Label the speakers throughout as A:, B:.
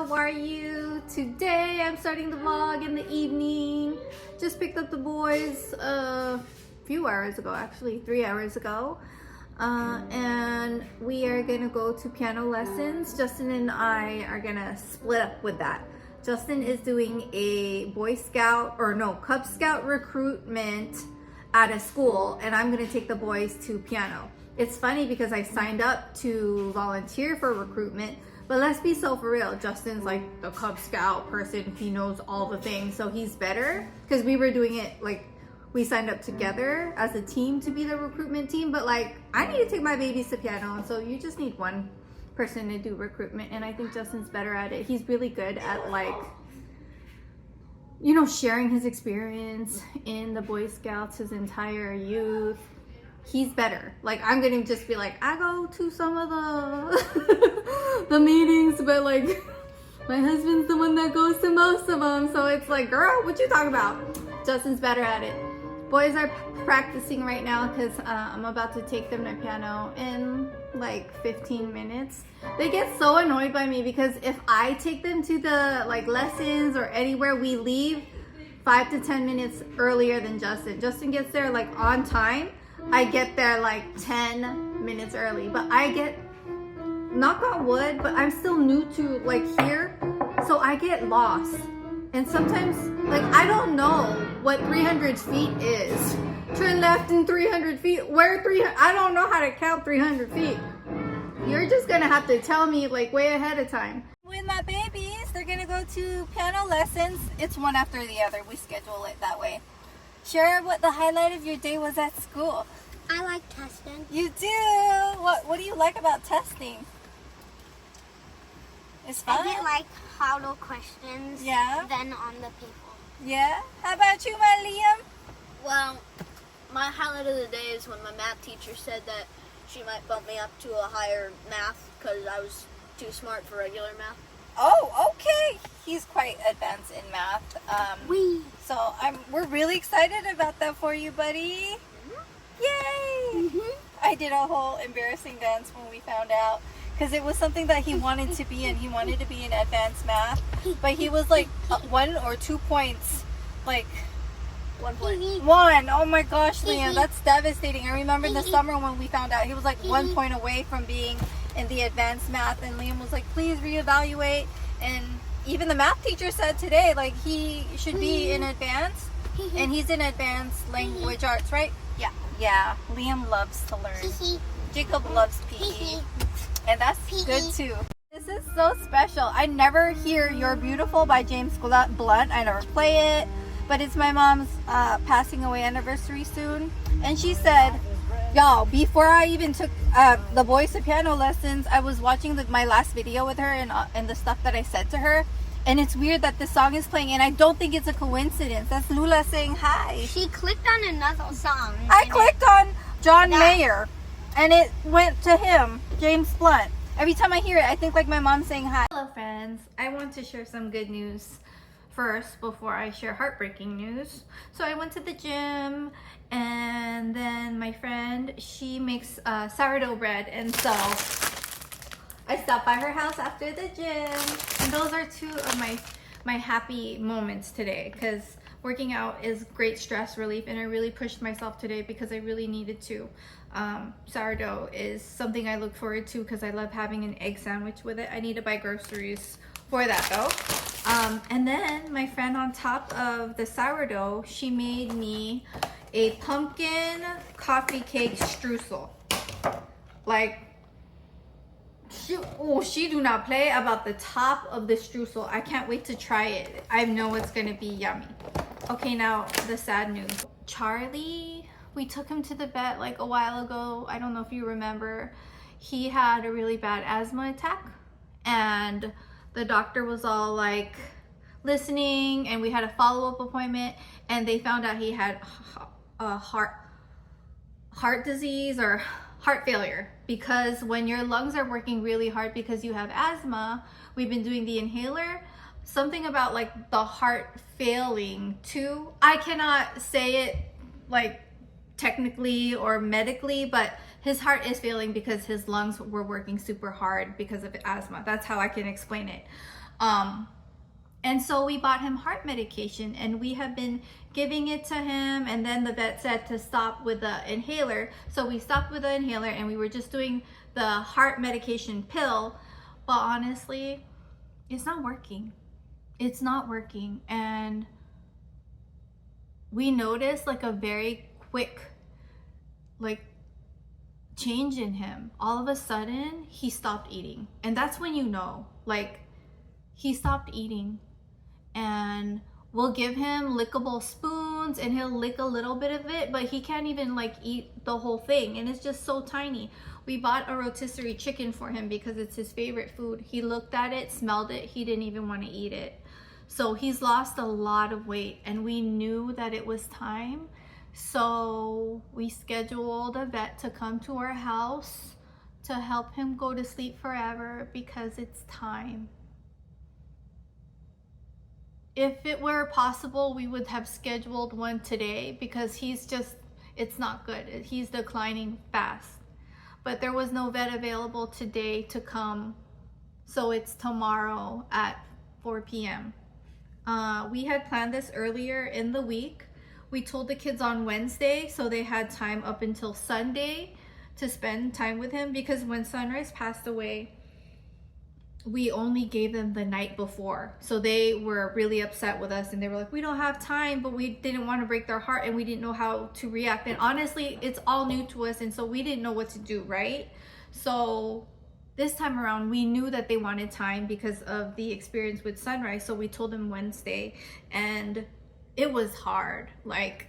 A: how are you? Today I'm starting the vlog in the evening. Just picked up the boys a few hours ago, actually 3 hours ago. And we are gonna go to piano lessons. Justin and I are gonna split up with that. Justin is doing a Boy Scout, or no, Cub Scout recruitment at a school, and I'm gonna take the boys to piano. It's funny because I signed up to volunteer for recruitment, but let's be so for real. Justin's like the Cub Scout person. He knows all the things, so he's better, because we were doing it like we signed up together as a team to be the recruitment team, but like I need to take my babies to piano, and so you just need one person to do recruitment, and I think Justin's better at it. He's really good at, like, you know, sharing his experience in the Boy Scouts, his entire youth. He's better. Like, I'm gonna just be like, I go to some of the the meetings, but like my husband's the one that goes to most of them, so it's like, girl, what you talking about? Justin's better at it. Boys are practicing right now because I'm about to take them to piano in like 15 minutes. They get so annoyed by me because if I take them to the like lessons or anywhere, we leave 5 to 10 minutes earlier than Justin. Justin gets there like on time. I get there like 10 minutes early, but I get, knock on wood, but I'm still new to like here, so I get lost. And sometimes, like, I don't know what 300 feet is. Turn left in 300 feet. Where 300? I don't know how to count 300 feet. You're just gonna have to tell me like way ahead of time. With my babies, they're gonna go to piano lessons. It's one after the other. We schedule it that way. Share what the highlight of your day was at school.
B: I like testing.
A: You do? What do you like about testing? It's fun.
B: I get like how-to questions.
A: Yeah.
B: Then on the people.
A: Yeah? How about you, my Liam?
C: Well, my highlight of the day is when my math teacher said that she might bump me up to a higher math because I was too smart for regular math.
A: Oh, okay. He's quite advanced in math. So we're really excited about that for you, buddy. Yay! I did a whole embarrassing dance when we found out, because it was something that he wanted to be in. He wanted to be in advanced math, but he was like 1 or 2 points, like
C: 1 point.
A: one. Oh my gosh, Liam, that's devastating. I remember in the summer when we found out he was like 1 point away from being in the advanced math, and Liam was like, please reevaluate. And even the math teacher said today, like, he should be in advanced, and he's in advanced language arts, right? Yeah, Liam loves to learn. Jacob loves PE, and that's good too. This is so special. I never hear You're Beautiful by James Blunt. I never play it, but it's my mom's passing away anniversary soon, and she said, y'all, before I even took the boys to piano lessons, I was watching my last video with her and the stuff that I said to her, and it's weird that this song is playing, and I don't think it's a coincidence. That's Lula saying hi.
B: She clicked on another song.
A: I clicked on John Mayer, and it went to him, James Blunt. Every time I hear it, I think like my mom saying hi. Hello friends, I want to share some good news first before I share heartbreaking news. So I went to the gym, and then my friend, she makes sourdough bread, and so I stopped by her house after the gym, and those are two of my happy moments today, because working out is great stress relief, and I really pushed myself today because I really needed to. Sourdough is something I look forward to because I love having an egg sandwich with it. I need to buy groceries for that though. And then my friend, on top of the sourdough, she made me a pumpkin coffee cake streusel. Like, she do not play about the top of the streusel. I can't wait to try it. I know it's gonna be yummy. Okay, now the sad news. Charlie, we took him to the vet like a while ago. I don't know if you remember. He had a really bad asthma attack, and the doctor was all like listening, and we had a follow-up appointment, and they found out he had a heart disease or heart failure, because when your lungs are working really hard because you have asthma, we've been doing the inhaler, something about like the heart failing too. I cannot say it like technically or medically, but his heart is failing because his lungs were working super hard because of asthma. That's how I can explain it. And so we bought him heart medication, and we have been giving it to him, and then the vet said to stop with the inhaler. So we stopped with the inhaler and we were just doing the heart medication pill. But honestly, it's not working. It's not working. And we noticed like a very quick like change in him. All of a sudden, he stopped eating. And that's when you know, like, he stopped eating. And we'll give him lickable spoons and he'll lick a little bit of it, but he can't even like eat the whole thing, and it's just so tiny. We bought a rotisserie chicken for him because it's his favorite food. He looked at it, smelled it, he didn't even want to eat it. So he's lost a lot of weight, and we knew that it was time. So we scheduled a vet to come to our house to help him go to sleep forever because it's time. If it were possible, we would have scheduled one today because it's not good. He's declining fast. But there was no vet available today to come. So it's tomorrow at 4 p.m. We had planned this earlier in the week. We told the kids on Wednesday so they had time up until Sunday to spend time with him, because when Sunrise passed away, we only gave them the night before. So they were really upset with us, and they were like, we don't have time, but we didn't want to break their heart, and we didn't know how to react. And honestly, it's all new to us, and so we didn't know what to do, right? So this time around, we knew that they wanted time because of the experience with Sunrise. So we told them Wednesday, and it was hard. Like,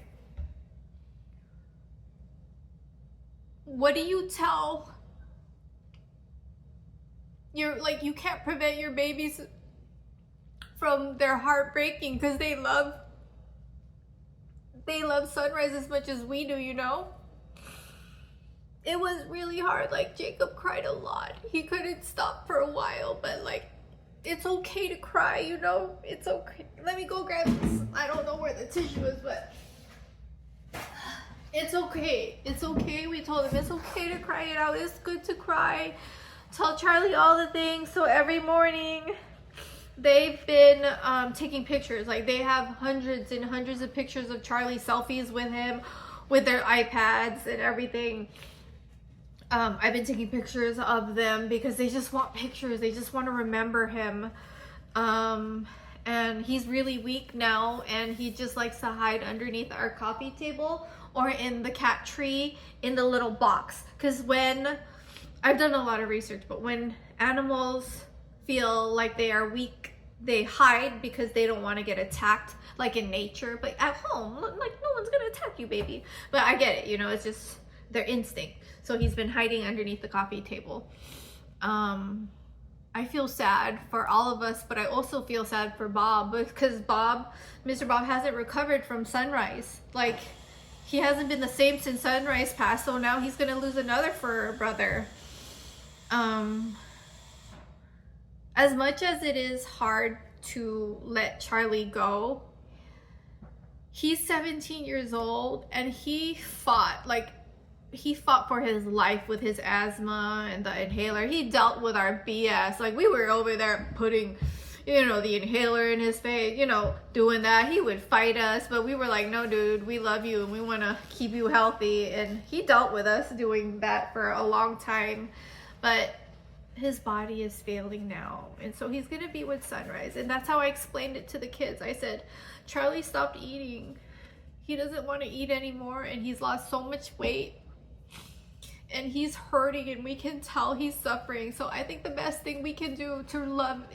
A: what do you tell? You can't prevent your babies from their heart breaking because they love Sunrise as much as we do, you know? It was really hard. Like, Jacob cried a lot. He couldn't stop for a while, but like, it's okay to cry, you know? It's okay. Let me go grab this. I don't know where the tissue is, but it's okay. It's okay. We told him it's okay to cry it out. It's good to cry. Tell Charlie all the things. So every morning they've been taking pictures. Like, they have hundreds and hundreds of pictures of Charlie, selfies with him with their iPads and everything. I've been taking pictures of them because they just want pictures. They just want to remember him. And he's really weak now, and he just likes to hide underneath our coffee table or in the cat tree in the little box. Because when I've done a lot of research, but when animals feel like they are weak, they hide because they don't want to get attacked, like in nature. But at home, like, no one's gonna attack you, baby. But I get it, you know, it's just their instinct. So he's been hiding underneath the coffee table. I feel sad for all of us, but I also feel sad for Bob, because Mr. Bob hasn't recovered from Sunrise. Like, he hasn't been the same since Sunrise passed, so now he's gonna lose another fur brother. As much as it is hard to let Charlie go, he's 17 years old, and he fought for his life with his asthma and the inhaler. He dealt with our BS. Like, we were over there putting, you know, the inhaler in his face, you know, doing that. He would fight us, but we were like, no, dude, we love you and we want to keep you healthy. And he dealt with us doing that for a long time, but his body is failing now. And so he's going to be with Sunrise. And that's how I explained it to the kids. I said, Charlie stopped eating. He doesn't want to eat anymore, and he's lost so much weight. And he's hurting, and we can tell he's suffering. So I think the best thing we can do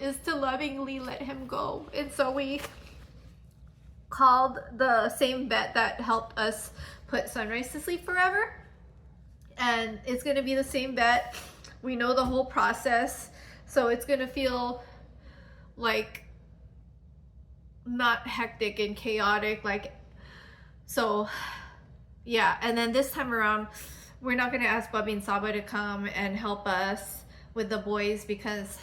A: is to lovingly let him go. And so we called the same vet that helped us put Sunrise to sleep forever. And it's going to be the same vet. We know the whole process. So it's going to feel like not hectic and chaotic. So yeah. And then this time around, we're not going to ask Bubby and Saba to come and help us with the boys, because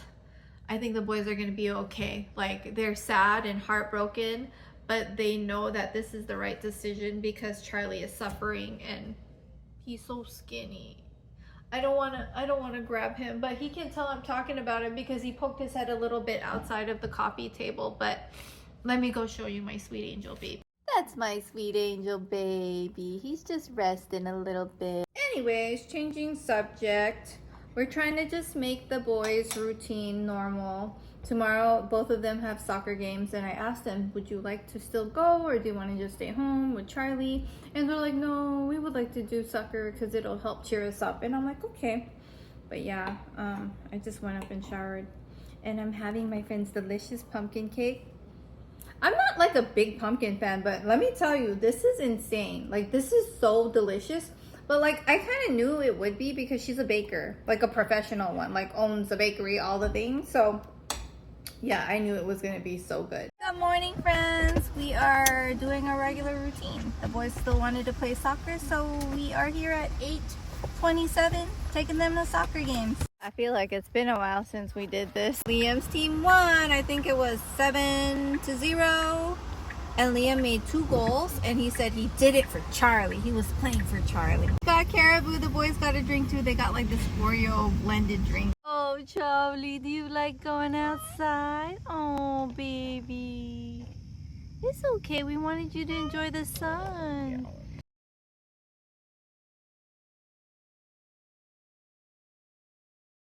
A: I think the boys are going to be okay. Like, they're sad and heartbroken, but they know that this is the right decision because Charlie is suffering and he's so skinny. I don't want to grab him, but he can tell I'm talking about him because he poked his head a little bit outside of the coffee table. But let me go show you my sweet angel baby. That's my sweet angel baby. He's just resting a little bit. Anyways, changing subject. We're trying to just make the boys' routine normal. Tomorrow, both of them have soccer games, and I asked them, would you like to still go, or do you want to just stay home with Charlie? And they're like, no, we would like to do soccer because it'll help cheer us up. And I'm like, okay. But yeah, I just went up and showered, and I'm having my friend's delicious pumpkin cake. I'm not like a big pumpkin fan, but let me tell you, this is insane. Like, this is so delicious. But like, I kind of knew it would be because she's a baker, like a professional one, like owns a bakery, all the things. So yeah, I knew it was gonna be so good. Good morning, friends. We are doing our regular routine. The boys still wanted to play soccer, so we are here at 8:27, taking them to soccer games. I feel like it's been a while since we did this. Liam's team won. I think it was 7-0. And Liam made 2 goals, and he said he did it for Charlie. He was playing for Charlie. Got Caribou. The boys got a drink too. They got like this Oreo blended drink. Oh, Charlie, do you like going outside? Oh, baby. It's okay. We wanted you to enjoy the sun.